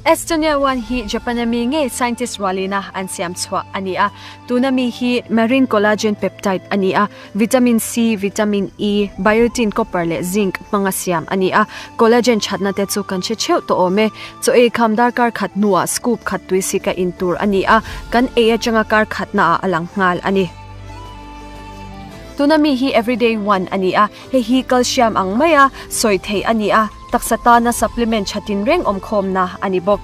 Estonia one hi Japanami nge scientist walina an siam chwa ania tunami hi marine collagen peptide ania vitamin C vitamin E biotin copper le zinc manga siam ania collagen chatna te chu kan che cheu to ome cho e khamdar kar khat nuwa scoop khat tuisi ka intur ania kan e changa kar khatna alang ngal ani tunami hi everyday one ania he calcium ang maya soi thei ania taksata na supplement chatin reng omkhom na ani bok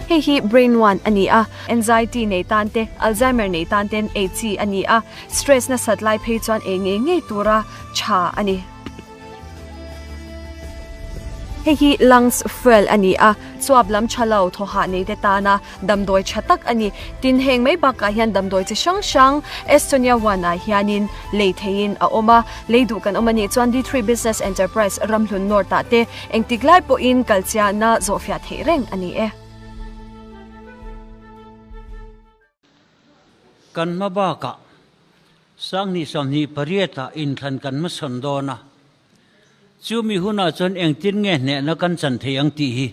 hi brain one ania anxiety nei tante alzheimer nei tanten HC ania stress na satlai phei chuan nge tura cha ani hi lungs fuel ania swablam chalo thoha nei detana damdoi chatak ani tin heng mai ba ka hian damdoi chi shang Estonia wana hianin leithein a oma leidu kan omani chuan D3 business enterprise ramhlun norta te engtiklai po in kalchia na zofia thereng ani e kan mabaka sangni somni parieta in than kan masondona chumi huna chon engtin nge ne na kan chan theyang ti hi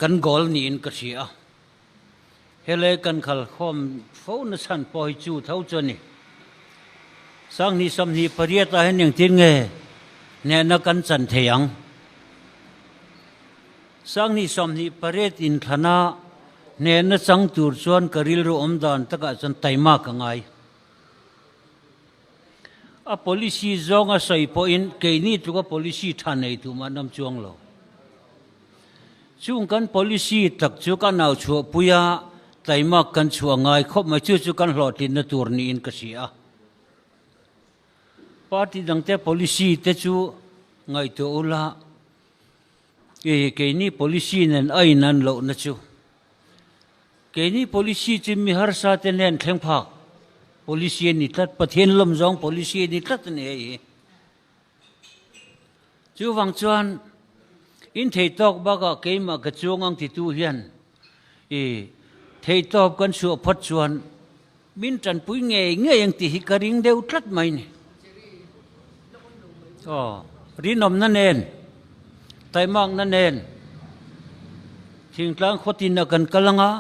kan gol ni in ka sia hele kan khal khom phone san poi chu thau choni sangni somni parieta hen engtin nge ne na kan chan theyang sangni somni paret in thana ne na chang tur chuan karil ro omdan taka chon taima ka ngai a policy zonga sai po in ke ni tu ka policy thanei tu manam chuang lo chung kan policy tak chu kan nau chu puya taima kan chuangai khop ma chu kan hlotin na tur ni in ka sia party dangte policy te chu ngai to ula ke ni policy nen ai nan lo na chu ke ni policy chi mi har sa te nen thleng phak policy ni tat pathian lom zong policy ni tat ne chu wang chuan in thei tok ba ka ke ma ka chuang ang ti tu hian thei tok kan su phat chuan min tran pui nge yang ti hi ka ring deu tlat mai ni rinom na nen taimang na nen thingtlang khotin na kan kalanga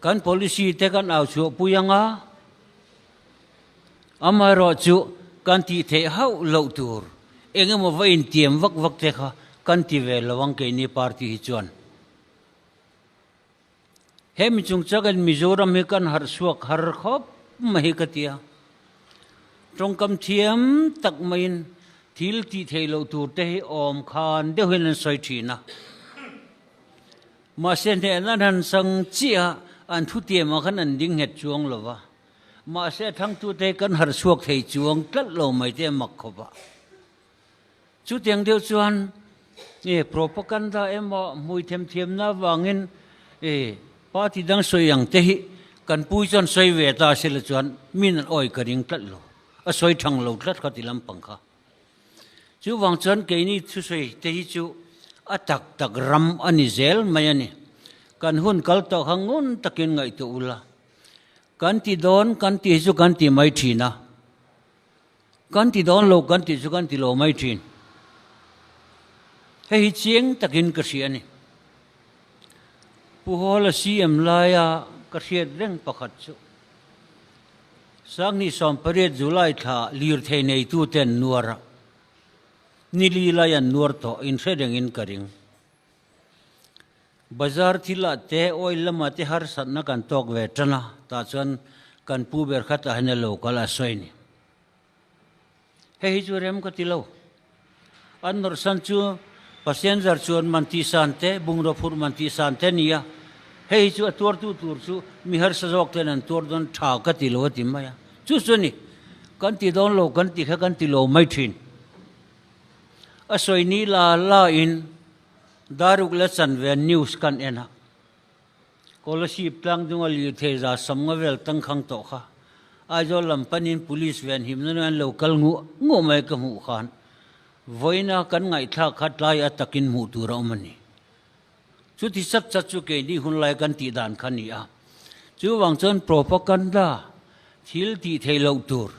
kan policy te kan au chu puyanga amaro chu kan ti the hau lo tur engemo vain tiam vak te kha kan ti ve lawang ke ni party hi chuan hem chung chagan mizoram me kan har suak har khop mahi katia tongkam thiam tak main thil ti thei lo tur te hi om khan de hin soi thina ma sen ne nan sang chia an thu tiam ma khan an ding het chuang lova ma se thang tu te kan har suak thei chuang tlat lo mai te mak khoba chu tiang deu chuan propaganda emo mui them na wangin party dang soyang te hi kan pui chon soi ve ta sel chuan min an oi karing tlat lo a soi thang lo tlat khatilam pangkha chu wang chon ke ni chu soi te hi chu atak tak ram ani zel mai ani kan hun kal to hangun takin ngai to ula kan ti don kan ti chu kan ti mai thina kan ti don lo kan ti chu kan ti lo mai thin hei chieng takin ka sia ni puhol CM laya ka riat reng pakhat chu sangni som paret July tha lir thei nei tu ten nuara nili layan nuar to in sedeng in karing bazar thila te oil lama te har satna kan tok ve tana ta chuan kan pu ber khat a hne local a soini hei chu rem ka tilo an nor san chu passenger chuan manti san te bungra phur manti san te nia hei chu tur chu mi har sajok ten an tur don tha ka tilo ti maya chu suni kan ti don lo kan ti kha kan ti lo mai thin a soini la in daruk la chan ve news kan ena scholarship tlang dung ali theza samngavel tang khang to kha ajo lam panin police ven himnan an local ngu mai ka mu khan voina kan ngai tha khat lai atakin mu tu ra mani chu ti sat cha chu ke ni hun lai kan ti dan khani a chu wang chon propaganda thil ti thei lo tur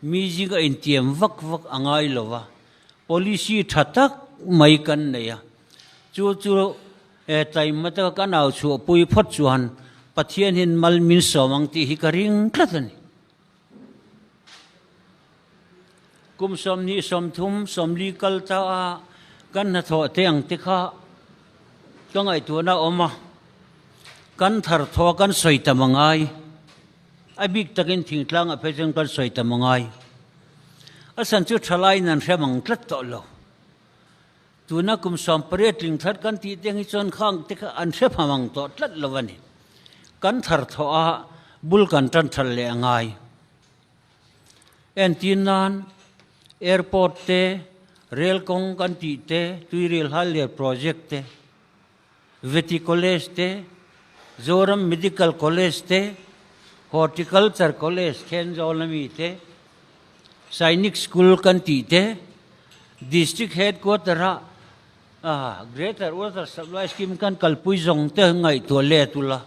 mi ji ga in tiam vak angai lova policy thatak mai kan neya chu tai mata kan au chu pui phot chuan pathian hin mal min somang ti hi karing tlatani kum som ni som thum som li kal ta a kan na tho teng ti kha kangai tu na oma kan thar tho kan soi ta mangai abik takin thingtlang a phejeng kan soi ta mangai asan chu thalai nan hramang tlat to lo tuna kum som paret ling that kan ti teng hi chon khang te kha an hre phamang to tlat lawani kan thar tho a bul kan tan thal le ngai en tin nan airport te rail kong kan ti te tui rail hal le project te veti college te zoram medical college te horticulture college khen zolami te sainik school kan ti te district headquarter greater water supply scheme kan kalpui zong te ngai to le tula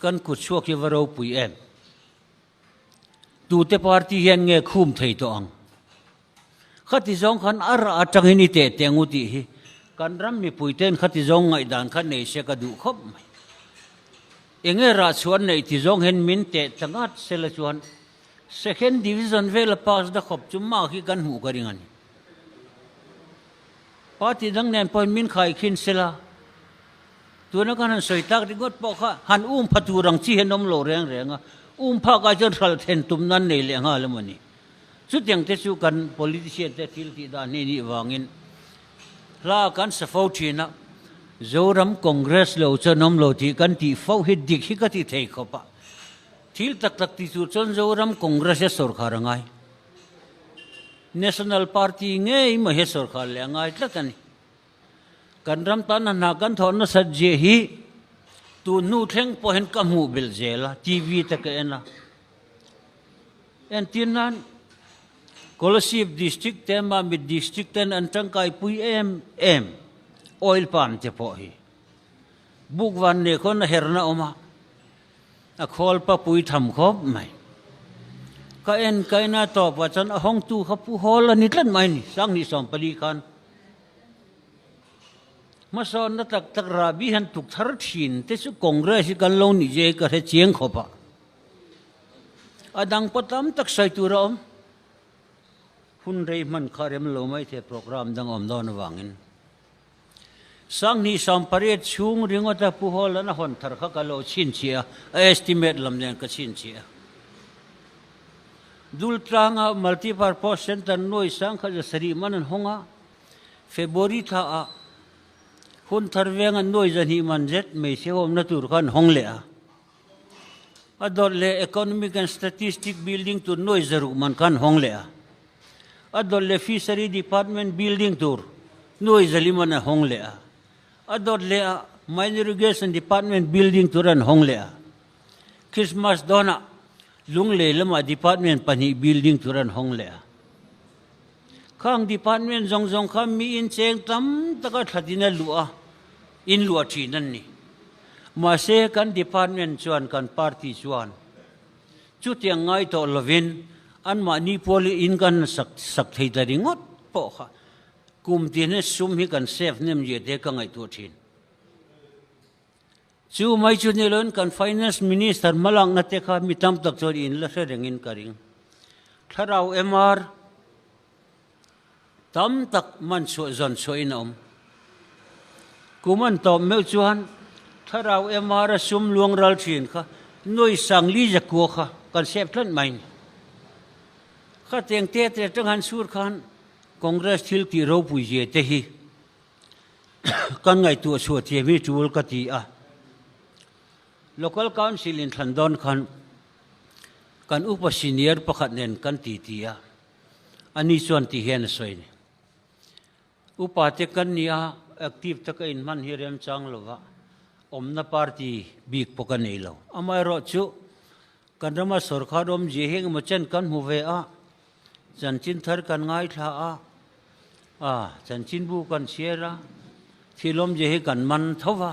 kan ku chuak ki varo pui em tu te party hian nge khum thei to ang khati zong khan ara atang hini te tengu ti hi kan ram mi pui ten khati zong ngai dan khan nei se ka du khop mai enge ra chuan nei ti zong hen min te tangat sela chuan second division vel pass da khop chuma ki kan hu ka ringani party dang nen point min khai khin sela tuna kan soi tak ringot po kha han phatu rang chi henom lo reng renga pha ka jon thal then tum nan nei le nga le mani chu tiang te chu kan politician te thil ti da ni wangin la kan sa fo thina zoram congress lo chanom lo ti kan ti fo hi dik hi ka ti thei khopa thil tak ti chu chon zoram congress e sarkar ngai national party nge ma he sarkar le ngai tlatani kan ram tan na kan thon na sat je hi tu nu theng po hen ka mu bil zela tv ta ka ena en tinan Kolosip district tema mid district ten antang kai pui em oil palm te po hi bukwan ne kon herna oma a khol pa pui tham khop mai ka en kaina to pa chan a hong tu khapu hol ani tlan mai ni sang ni som pali khan mason na tak rabi han tuk thar thin te su congress kan lo ni je ka he chiang khopa adang patam tak sai tu rom hun rei man kharem lo mai the program dang om don wangin sang ni som paret chung ringota pu hol na hon thar kha ka lo chin chia estimate lam len ka chin chia dul tranga multi purpose center noi sang kha sari manan honga february tha a hun tharwenga noi jan hi manjet me se hom na tur khan hong le a ador le economic and statistic building tur noi zaru man khan hong le a ador le fishery department building tur noi zaliman hong le a ador le mine irrigation department building tur an hong le a christmas dona lung le lama department pani building tur an hong le a khang department zong kham mi in cheng tam taka thadina lua in lua thinan ni ma se kan department chuan kan party chuan chu tiang ngai to lovin an ma ni poli in kan sak thei da ringot po kha kum tin sum hi kan save nem ye de ka ngai tu thin chu mai chu ne lon kan finance minister malang na te kha mitam tak chor in la se rengin karing tharau mr tam tak man so zon so inom kuman to me chuan tharau mr sum luang ral thin kha noi sang li ja ko kha kan sep thlan mai kha teng te tang han sur khan congress thil ti ro pui je te hi kan ngai tu so ti mi chul ka ti a local council in Thandon khan kan upa senior pakhat nen kan ti tia ani chuan ti hen soini upa te kan nia active ta in man hirem chang lova omna party big pokan nei lo amai ro chu kan rama sarkar om je heng mochen kan huwe a chanchin thar kan ngai tha a chanchin bu kan siera thilom je he kan man thowa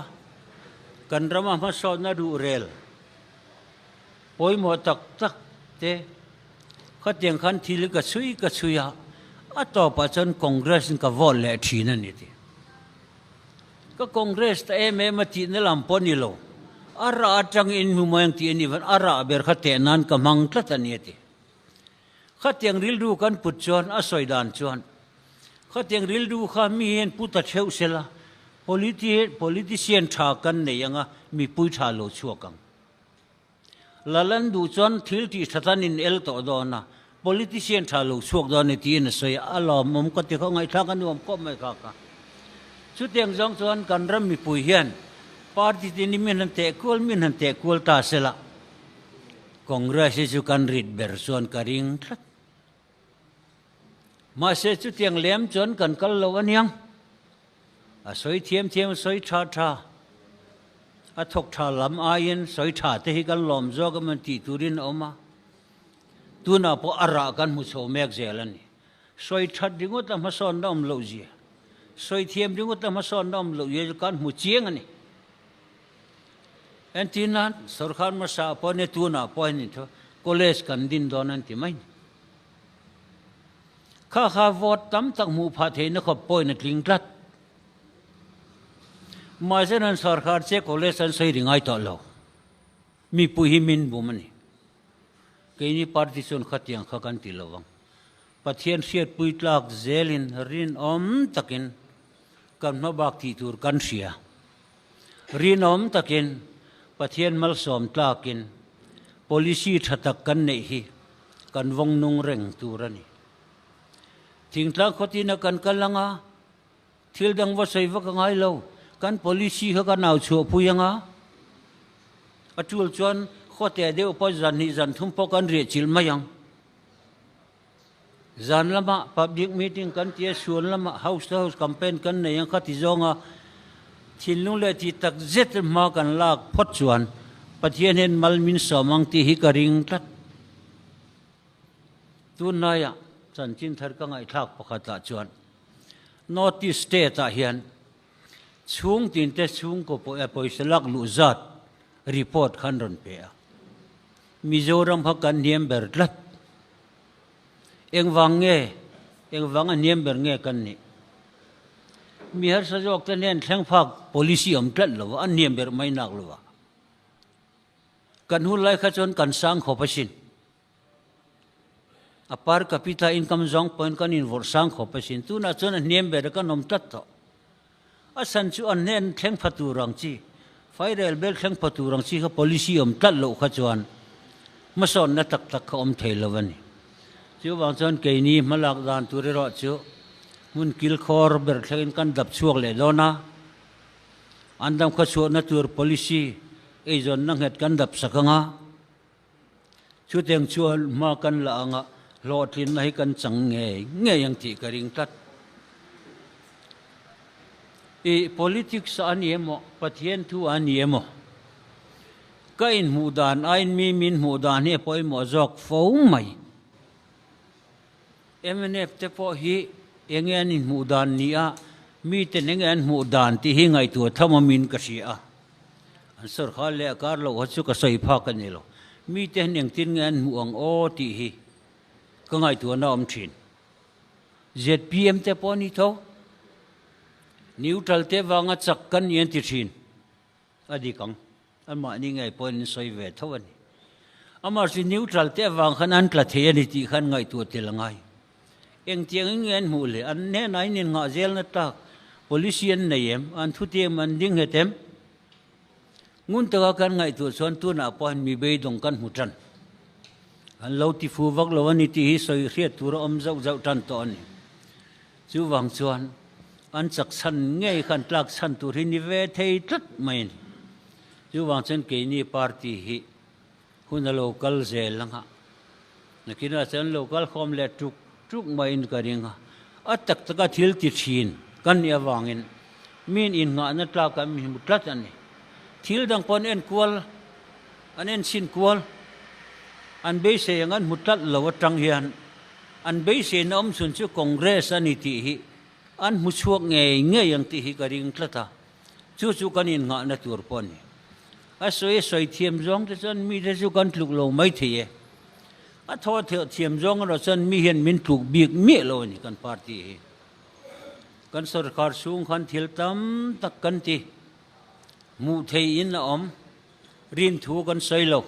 kan rama ma so na du rel poi mo tak te kha tiang khan thil ka chuya a to pa chon congress ka vol le thina ni ti ka congress ta em ti na lam pon ni lo ara atang in mu moyang ti ni van ara ber khate nan ka mang tlat ani ti khatiang ril du kan put chon a soidan chon khatiang ril du kha mi hen puta theu sela politician tha kan ne yanga mi pui tha lo chuakang lalan du chon thil ti thatan in el to do na politician tha lo chuak do ne ti na soi ala mom ko ti kho ngai tha kan nom ko mai ka ka chu tiang jong chon kan ram mi pui hian party ti ni min te kul ta sela congress chu kan rit ber son karing thlat ma se chu tiang lem chon kan kal lo aniang a soi thiam soi tha a thok tha lam ain soi tha te hi kan lom zo ka man ti turin oma tu na po ara kan mu so mek zelani soi that dingot ma son dom lo ji soi thiam dingot ma son dom lo ye kan mu chiang ani en tinan sarkar ma sa po ne tu na po ni tho college kan din don an ti mai kha vote tam tak mu pha the na kho poi na tling tlat mai se nan sarkar che college an sei ringai to lo mi pu hi min bu mani ke ni partition khatiang kha kan ti lawang pathian siat pui tlak zelin rin om takin kan ma bak ti tur kan sia rin om takin pathian mal som tlakin policy thatak kan nei hi kan wong nung reng turani thingtlang khotina kan kalanga thil dang wa sei wa ka ngai lo kan policy ha ka naw chu puyanga atul chon khote de upo zan ni zan thum po kan re chil mayang zan lama public meeting kan tia suan lama house to house campaign kan nei yang khati zonga thin lung le ti tak zet ma kan lak phot chuan pathian hen malmin somang ti hi ka ring tlat tu na ya chan chin thar ka ngai thak pakhata chuan notice state a hian chung tin te chung ko po e poisalak lu zat report khan ron pe a mizoram ha kan niam ber tlat eng wang a niam ber nge kan ni mi har sa jok ten hen thleng phak policy om tlat lo an niam ber mai nak lo kan hu lai kha chon kan sang kho pasin a per capita income zong point kan in vor sang kho pasin tu na chon niam ber kan om tlat to a san chu an nen thleng phatu rang chi fairel bel thleng phatu rang chi kha policy om tlat lo kha chuan ma son na tak tak kha om thei lo wani chu wang chon ke ni malak dan tu re ro chu mun kil khor ber thleng kan dap chuak le lo na andam kha chu na tur policy e zon nang het kan dap sakanga chu teng chuan ma kan la anga lo thlin nai kan chang nge yang ti ka ring tat e politics an yemo pathian thu an yemo ka in mudan ain mi min mudan he poi mo jok fo mai MNF te po hi engen in mudan nia mi te nengen mudan ti hi ngai tu thamamin ka sia an sar kha le kar lo chu ka sai pha ka ni lo mi te neng tin ngen muang o ti hi ka ngai tu na om thin ZPM te po ni tho neutral te wanga chak kan yen ti thin adi kang ama ni ngai point soi ve thawani amar si neutral te wang khan an tla the ni ti khan ngai tu te langai eng tiang ngen mu le an ne nai nin nga zel na ta politician nei em an thu te man ding hetem ngun ta kan ngai tu son tu na point mi be dong kan hu tran an lo ti fu vak lo ani ti hi soi khiat tur om zau zau tan to ni chu wang chuan an chak san ngei khan tlak san tur hi ni ve thei tlat mai chu wang chen ke ni party hi hun local zel langa nakina chen local khom le truk mai in ka ringa a tak taka thil ti thin kan ya wangin min in nga na tla ka mi mutlat ani thil dang pon en kwal an en sin kwal an be se ngan mutlat lo tang hian an be se nom sun chu congress ani ti hi an mu chuak nge yang ti hi ka ring tlata chu kan in nga na tur pon a soi thiam zong te chan mi te chu kan tluk lo mai thie a tho thiam zong ro chan mi hian min thuk biak mi lo ni kan party kan sarkar sung khan thil tam tak kan ti mu thei in la om rin thu kan sei lo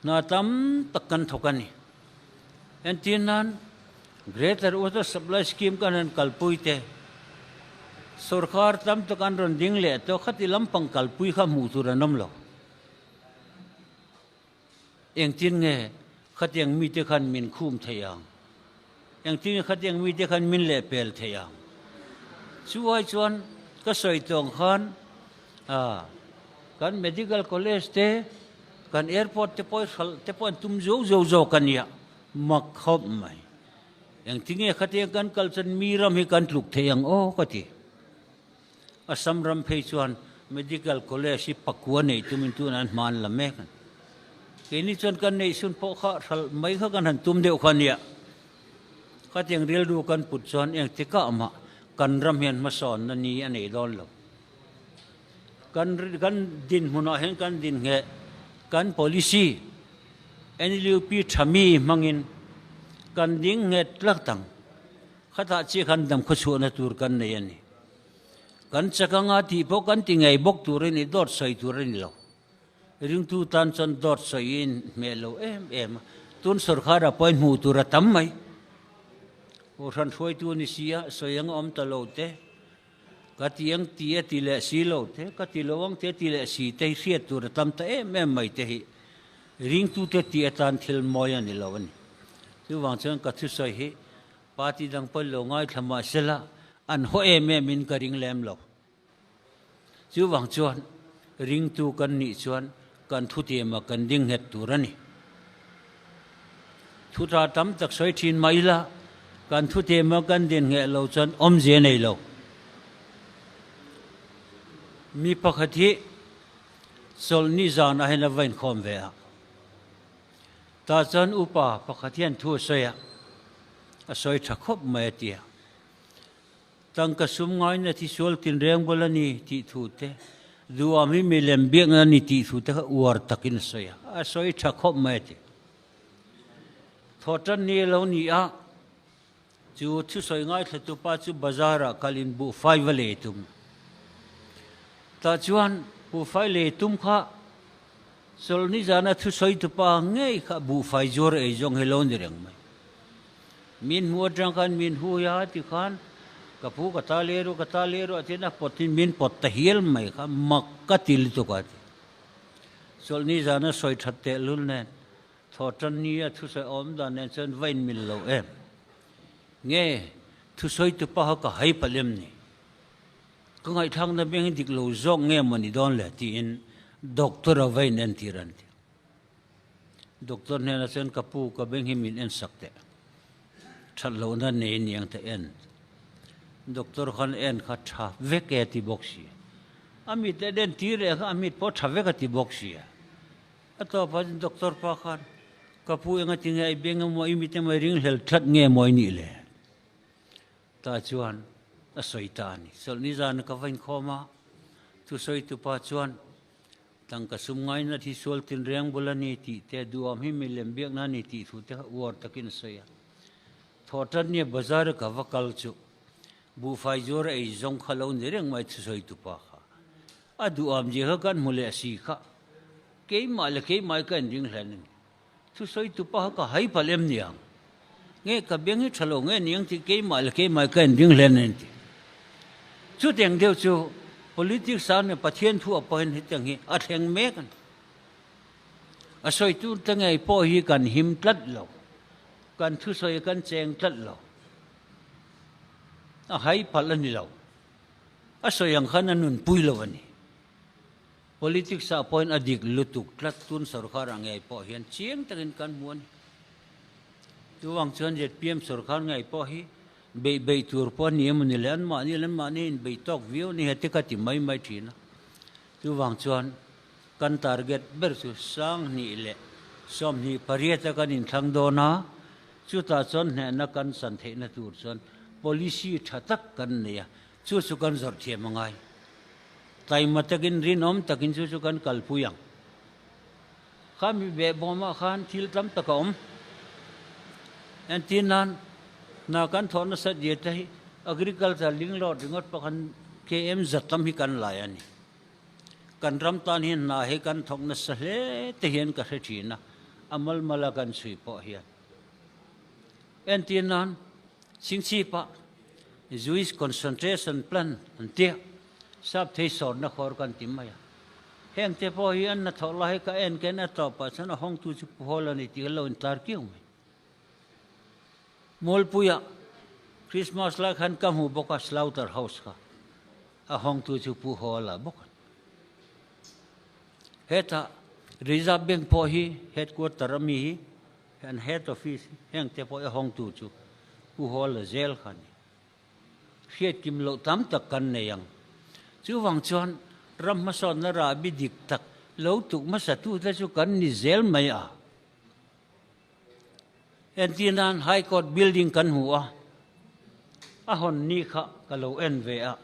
na tam tak kan thokan ni en tin nan greater water supply scheme kan an kalpui te sarkar tam to kan ron ding le to khati lampang kalpui kha mu tu ranom lo eng tin nge khatiang mi te khan min khum thayang eng tin khatiang mi te khan min le pel thayang chuai chuan ka soi tong khan kan medical college te kan airport te poi tum zo kan ya mak khop mai eng tinge khatiang kan kalchan mi ram hi kan tluk thayang o kati asam ram phei chuan medical college hi pakua nei tumin tu nan man la me kan ini chuan kan nei sun po kha thal mai kha kan han tum deuh khan ya khatiang rel du kan put chuan eng tika ama kan ram hian ma son na ni anei don lo kan din huna hen kan din nge kan policy NLUP thami mangin kan ding nge tlak tang khata chi khan dam khu chu na tur kan nei ani kan chakanga ti po kan ti ngai bok tur ni dot soi tur ni lo ring tu tan chan dot soi in melo em tun sarkar appoint mu tur tam mai o ran foi tu ni sia soyang om ta lo te katiang tie ti le si lo te kati lowang te ti le si te riat tur tam ta em mai te hi ring tu te ti tan thil moya ni lo ni tu wang chang ka thu soi hi party dang pol lo ngai thama sela an ho min ka ring lem lo chu wang chuan ring tu kan ni chuan kan thu te ma kan ding het turani thu ta tam tak soi thin mai la kan thu te ma kan din nge lo chan om je nei lo mi pakhathi sol ni zan a hena vain khom ve a ta chan upa pakhathian thu soya a soi thakop mai tia tang ka sum ngai na thi sol tin reng bolani ti thu te duwa mi milem biak na ni ti thu te war takin soya a soi thakop mai ti thotan ni lo ni a chu thu soi ngai thatu pa chu bazara kalin bu fai vale tum ta chuan bu fai le tum kha sol ni jana thu soi tu pa ngei kha bu fai jor e jong helon direng mai min mu atang kan min hu ya ti khan kapu kata leru atina potin min pot tahiel mai kha makkatil to ka sol ni jana soi thatte lul ne thotan ni a thu soi om da ne chen vain mil lo em nge thu soi tu pa ka hai palem ni ko ngai thang na beng dik lo zong nge mani don le ti in doctor a vain en tiran doctor ne na chen kapu ka beng hi min en sakte thal lo na ne niang te en doctor khan en kha tha veke ti boxi amit den tire kha amit po tha veka ti boxi ato pa doctor pa khan kapu enga tinga ai benga mo imite mai ring hel that nge moi ni le ta chuan a soitani sol ni zan ka vain khoma tu soi tu pa chuan tang ka sum ngai na thi sol tin reng bolani ti te duam hi milem biak na ni ti thu te war takin soya thotan ni bazar ka vakal chu bu fai jor ei zong khalo ni reng mai thu soi tu pa kha adu am je ha kan mule si kha ke mai kan ding hlan thu soi tu pa ka hai palem niang nge ka bengi thalo nge niang ti ke mai kan ding hlan nen ti chu teng deu chu politics san ne pathian thu appoint hi teng hi a theng me kan a soi tu tangai po hi kan him tlat lo kan thu soi kan cheng tlat lo a hai palani lo a soyang khan anun pui lo ani politics sa point adik lutuk tlat tun sarkar angai po hian chiang takin kan muan tu wang chuan jet pm sarkar ngai po hi be tur po ni mun len ma ni be tok view ni hetika ti mai thina tu wang chuan kan target ber su sang ni le som ni pariata kan in thang do na chu ta chon ne na kan san the na tur chon policy thatak kan ne chu kan zor the mangai tai matakin rinom takin chu kan kalpuyang ข้ามีแบบบอมาขันทิลตั้มตะกอมอันที่นั้นนากันทอนสัตย์เยอะที่ agriculture ลิงลอดลิงอดปะกัน KM จัดตั้มให้กันหลายอันนี้กันรำตานเห็นนาให้กันทองนัสเลที่เห็นกันเสียนะอามัลมาลากันสุยปะเฮียอันที่นั้นสิ่งที่ปะ Jewish concentration plan อันเดียสับที่สอนนักขอกันติมายเห็นที่พอเฮียนนัทเอาละให้กันเอ็นกันนัทต่อไปฉันห้องตู้จุพอลนี่ที่เราอินทาร์คิวไหมมอลปุยะคริสต์มาสละขันกำหูบกัสลาวเตอร์เฮาส์ค่ะห้องตู้จุพอละบกันเฮต้าริซาเบงพอฮีเฮดควอเตอร์มีฮีเห็นเฮดออฟฟิศเห็นที่พอห้องตู้จุพอละเซลขันเฮ็ดกิมโลตั้มตะกันเนี่ยยังจู่วังชวนรำมาสอนนราบิดิกตักโลตุกมาสัตุแต่จู่กันนิเซลไม่อะเอ็นที่นั้นไฮคอร์ทบิลดิ้งกันหัวหอนนี่ค่ะก็โลเอ็นเวอะ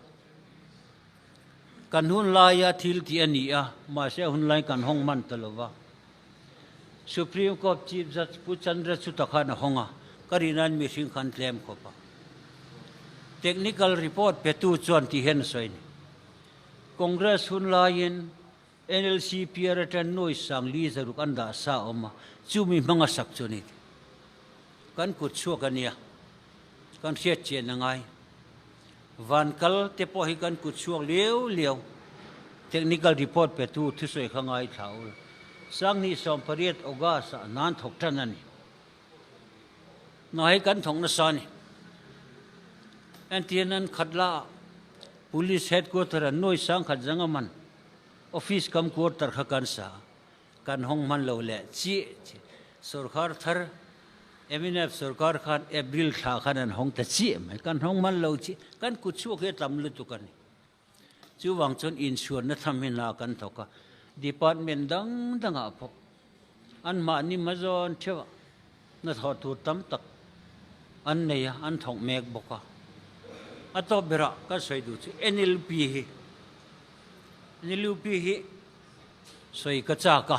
กันหุ่นลายทิลที่อันนี้มาเสียหุ่นลายกันห้องมันตลอดว่าสุพรีมคอร์ทชีฟจัดผู้ชันรัชุตะขันห้องก็รีนันมีสิ่งขันเคลมขบเทคนิคอลรีพอร์ตเปิดตู้จวนที่เห็นสวยนี่คอนเกรสหุ่นลายน NLC เพียร์ทันน้อยสังลีจะรุกันดาสาออกมาจู่มีมังสักจนิดกันกุดชัวกันเนี่ยกันเสียเจียนยังไงวันกัลเตปอฮิกันกุดชัวเลี้ยวเทคนิคอลรีพอร์ตเปิดตู้ที่สวยข้างไงเท่าสังนี้สมปริยตโอกาสนานถกทันนั่นนี่น้อยกันถงนัสานี่อันที่นั้นขัดละ police headquarter น้อยสังขัดจังมัน office คำ quarter ขักันสากันห้องมันเลวเละจีสุรคาร์ทร์MNF สุรคาร์ขัน April ขาขันห้องแต่จีไหมกันห้องมันเลวจีกันกุดชัวเกตำลุตุกันจู่วังจนอินชัวร์นัทำให้นากันทกะ department ดังอ่ะพออันมานี่มาจอนเชื่อนัทหอตูตั้มตักอันเนี่ยอันทองเมกบกะอัตบระก็สวยดูสิ NLP สวยกระจากะ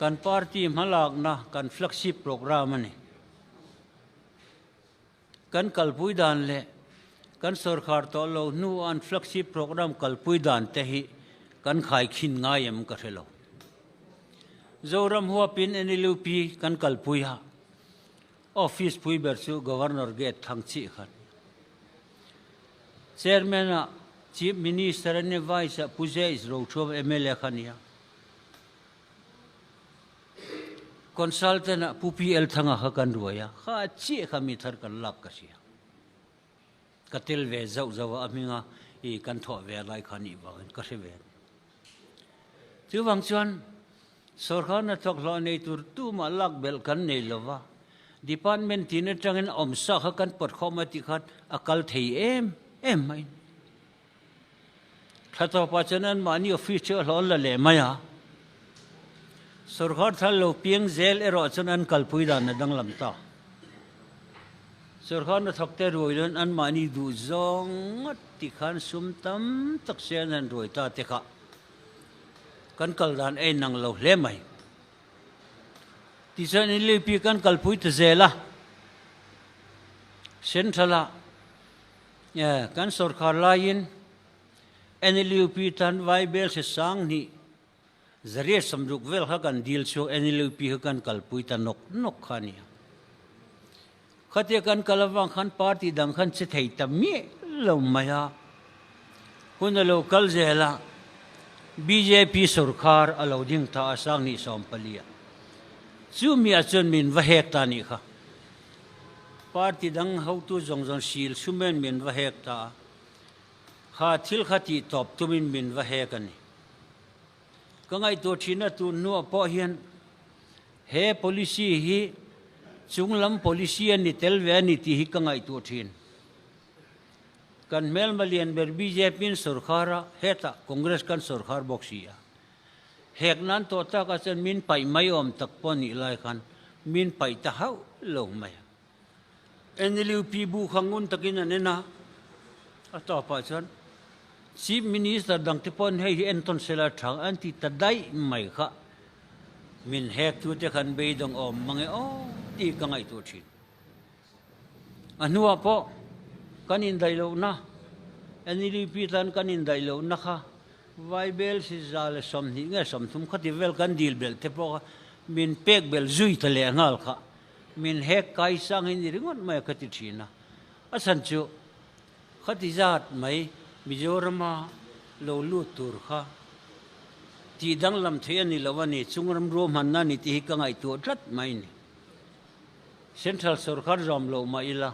การปาร์ตี้มาลากนะการฟลักชิปโปรแกรมนี่การกัลปุยดานเล่การสุรคาร์ตอลนูอันฟลักชิปโปรแกรมกัลปุยดานเตหิการขายขินง่ายมกันเหรอจอรำหัวปิน NLP การกัลปุยฮะออฟฟิศปุยเบอร์ซูกవర్นอร์เกตทั้งชีขันเชร์แมนชีฟมินิสเตอร์เนี่ยไวส์ผู้เชี่ยวชาญรู้ชัวร์MLAขันเนี่ยคอนซัลเทนต์ผู้ PL ทั้งหักกันรวยข้าชีขามีทาร์กันลักกันเสียกัตเตลเวจ้าว่ามีงาอีกันทอเวลายขันอีบ้างก็เสียเวจู่วังชวนสุรคาร์นัทกลอนในตุรตูมาลักเบลกันในลวะdepartment ที่นั่นจังเงินอมสักกันปดข้อมาติขัดอากาศที่ไม่ถ้าตัวปัจจุบันมันนี่ออฟฟิศเชื่อหล่อละเลยไหมฮะสุรคาร์ทัลโลเพียงเซลรอจนอันกัลปุยดานดังลำตาสุรคาร์นัทกเตอร์รวยนั้นอันมันนี่ดูจงติขันสุมตั้มตักเสียนันรวยตาเตะกันกัลดานนังเราเล่ไหมที่ฉันนี่เลยพี่กันกัลปุยตเซล่ะเซนทรัลกันสุรคาร์ลายินNLP ทันไวเบลเสสังนี่จะเรียกสำรุกเวลข้ากันดีลโช NLP กันกัลปุยตานกขันนี่ขัดเยกันกัลวังขันปาร์ตี้ดังขันเสถียรมีลมไม่ฮะคุณเราคัลเจล่ะ BJP สุรคาร์เราดิ้งท่าสังนี่สอมปลียจู่มีอาจารย์มินวะเฮกตานี่ค่ะปาร์ตี้ดังเขาตู้จงชีลสุเมนมินวะเฮกตาข้าทิลขัดที่ตบตุมินวะเฮกันนี่ก็ไงตัวที่นั่นตัวนัวพอเห็นเฮ policy ฮีจุงลำ policy นี่เทลเวนี่ที่ฮีก็ไงตัวที่นกันเมลมาเลียนเบอร์ BJP สุรคาร์เฮต้าคอนเกรสกันสุรคาร์บอกซีเฮกนั้นตัวตาก็จะมินไปไม่ยอมตักปนิไลกันมินไปตะเฮาลงไม่NLP บุขังุนตะกินนั่นนะต่อไปฉัน Chief Minister dang te pon hei Anton Sela thang an ti tadai mai kha min hek tu te khan be dong om mange o ti ka ngai tu thin anua po kanin dai lo na ani li pi tan kanin dai lo na kha vai bel si zal som ni nge som thum khati vel kan dil bel te po min pek bel zui ta le ngal kha min hek kai sang in ringon mai khati thina asan chu khati zat mai Mizorama lo lu tur kha ti dang lam the ani lawani chungram ro man na ni ti ka ngai tu tlat mai ni central sarkar rom lo mai la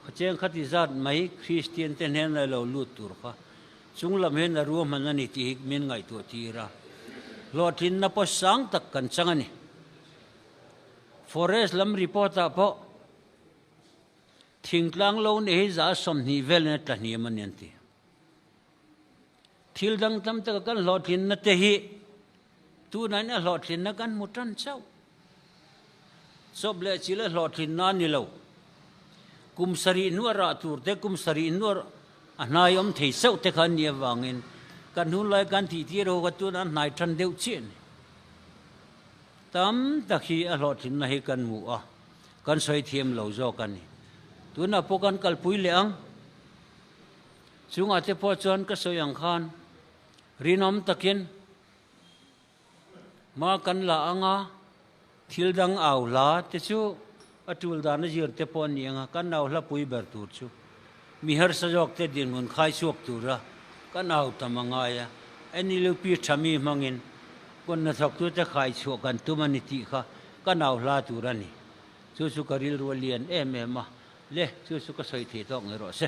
khacheng khati zat mai christian ten hen lo lu tur kha chunglam hen ro man na ni ti min ngai tu ti ra lo thin na po sang tak kan changani forest lam report a po thingtlang lo ne za som ni vel na ta ni man ti thil dang tam ta kan lotin na te hi tu nai na lotin na kan mutan chau sob le chile lotin na ni lo kum sari nuara tur te kum sari nur anayom thei sau te khan ni wangin kan hu lai kan ti ti ro ga tu na nai than deu chin tam ta khi a lotin na hi kan mu a kan soi thiam lo zo kan ni tu na po kan kal pui le ang chunga te po chon ka soyang khan rinom takin ma kan la anga thil dang aw la te chu atul da na jir te pon ni anga kan naw la pui ber tur chu mi har sajok te din mun khai chuak tu ra kan aw tamanga ya ani lu pi thami mangin kon na thok tu te khai chuak kan tu mani ti kha kan aw la tu ra ni chu chu karil ro lian em em ma le chu chu ka soi thi tok nge ro se